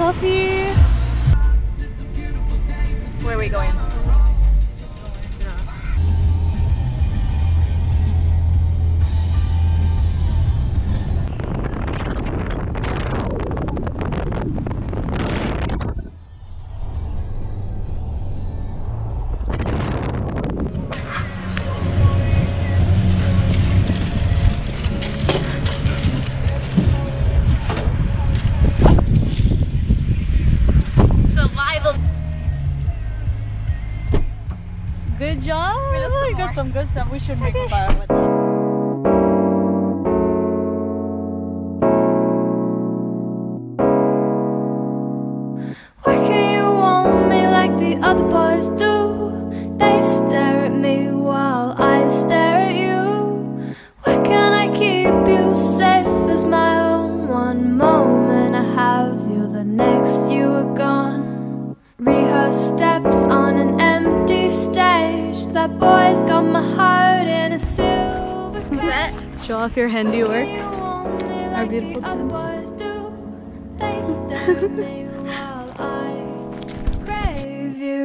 coffee. Where are we going? Good job. We got some We got more. some good stuff. We should make a fire with that. Why can't you want me like the other boys do? They stare at me while I stare at you. Why can't I keep you safe as my own? One moment I have you, the next you are gone. Rehearse steps on an empty stage. That boy's got my heart in a silver cage. Show off your handiwork. You want me Our like beautiful the other boys do. They stare at me while I crave you.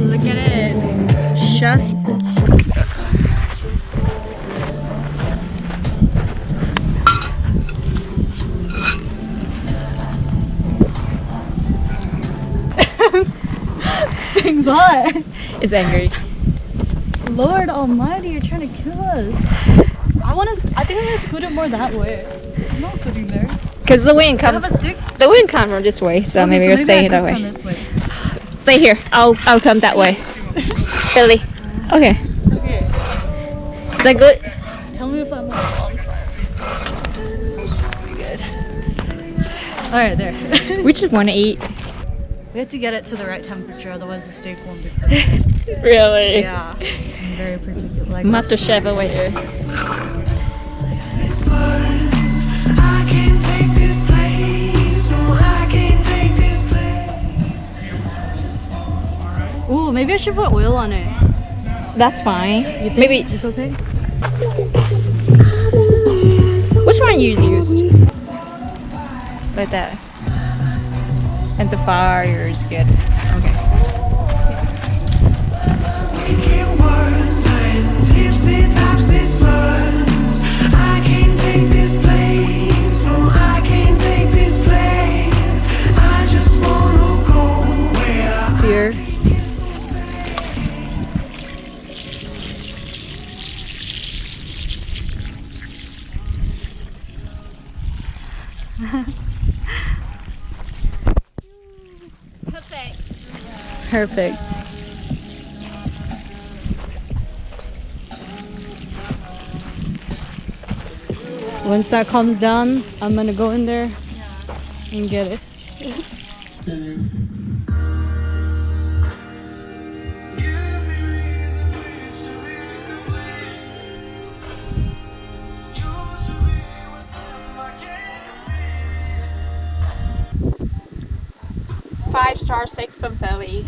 Look at it. Chef. Things hot. It's angry. Lord Almighty, you're trying to kill us. I think I'm gonna scoot it more that way. I'm not sitting there. Because the wind I have comes. a stick. The wind comes from this way, so Okay, maybe so we'll stay I that could way. come this way. Stay here. I'll come that way. Billy. Okay. Okay. Is that good? Tell me if I'm on fire. Pretty good. Alright, there. We just want to eat. We have to get it to the right temperature, otherwise the steak won't be perfect. Really? Yeah. I'm very particular. Like Master chef over here. I can't take this place. No, I can't take this place. Ooh, maybe I should put oil on it. That's fine. You think Maybe. it's okay? Which one you used? Like that. And the fire is good. Okay. Wicked words and tipsy, topsy slurs. I can't take this place. No, I can't take this place. I just wanna go where Here. Perfect. Once that calms down, I'm gonna go in there and get it. Five-star steak from Philly.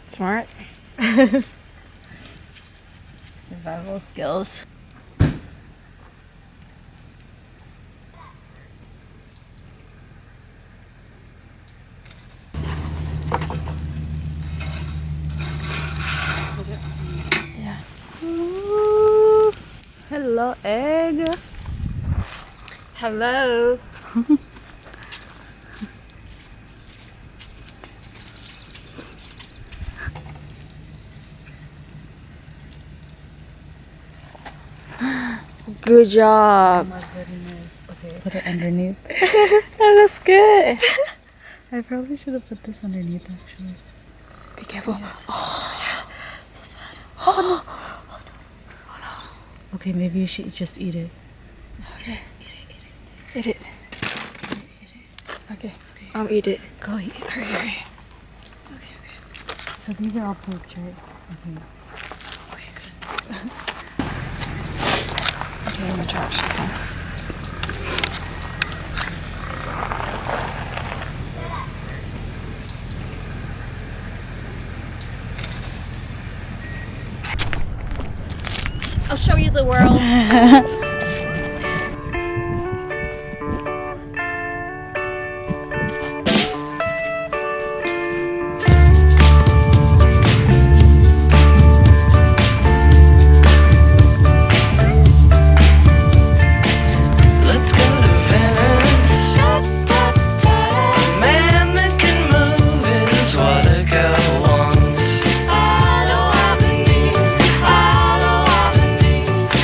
Smart. Survival skills. Yeah. Ooh, hello, egg. Hello. Good job. Oh my goodness. Okay, put it underneath. That looks good. I probably should have put this underneath actually. Be careful. Okay, maybe you should just eat it. Eat it. Okay. I'll eat it. Go eat it. Hurry. So these are all plates, right? Okay. Okay, good. Okay, I'm gonna try. I'll show you the world. Let's go to Venice. A man that can move it is what a girl wants. Allo Aveni, allo Aveni,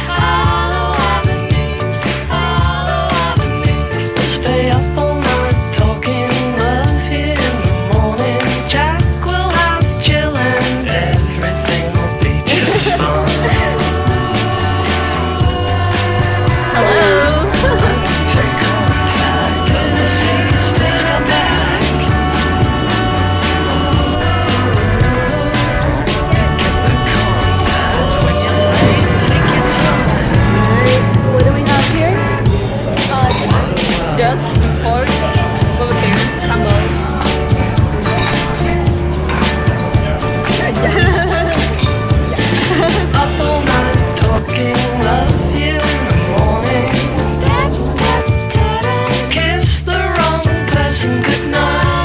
allo Aveni, allo Aveni. We'll stay up all night talking love here in the morning. Jack will have chillin', everything will be just fine. Take contact, overseas, please come back. Get the contact when you're late, take your time. What do we have here? Duck, pork, barbecue, sambal. Up all night talking love here in the morning. Kiss the wrong person goodnight.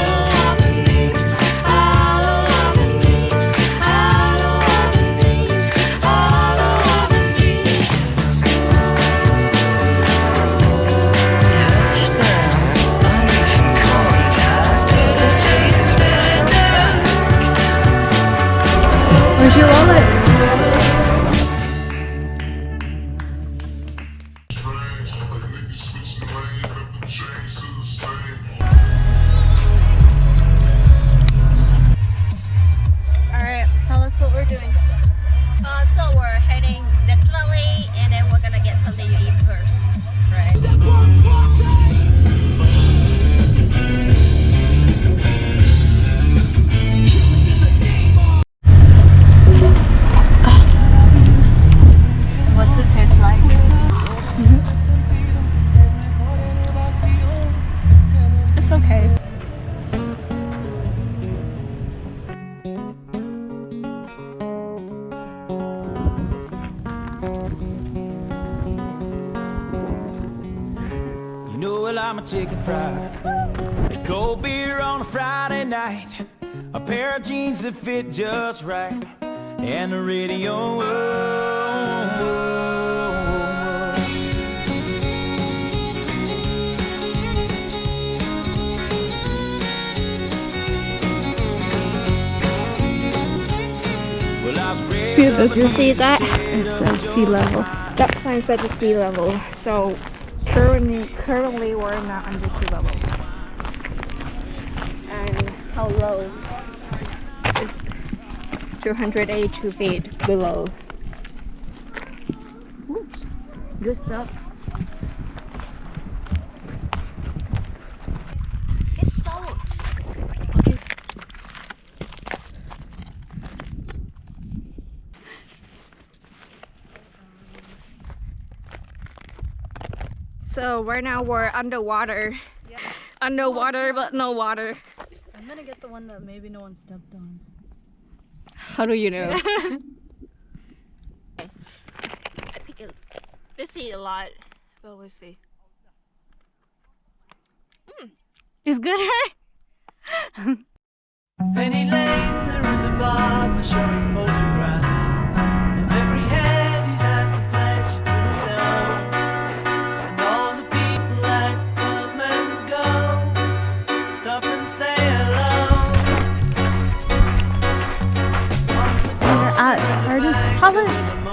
Where's your wallet? Alright, tell us what we're doing. So we're heading definitely, and then we're gonna get something to eat first, right? What's it taste like? It's okay. You know, well, I'm a chicken fried. A cold beer on a Friday night. A pair of jeans that fit just right. And the radio. Well, I was raised up You see that? It says sea level. That sign said the sea level. So currently we're not under sea level. And how low? It's 282 feet below. Oops. Good stuff. It's salt. So right now we're underwater. Yeah. Underwater but no water. I'm gonna get the one that maybe no one stepped on. How do you know? I pick it. This is a lot, but we'll see. It's good, right? Penny Lane, there is a barber showing photographs of every head he's had the pleasure to know, and all the people that come and go. Stop and say hello. We're at Artist Palette.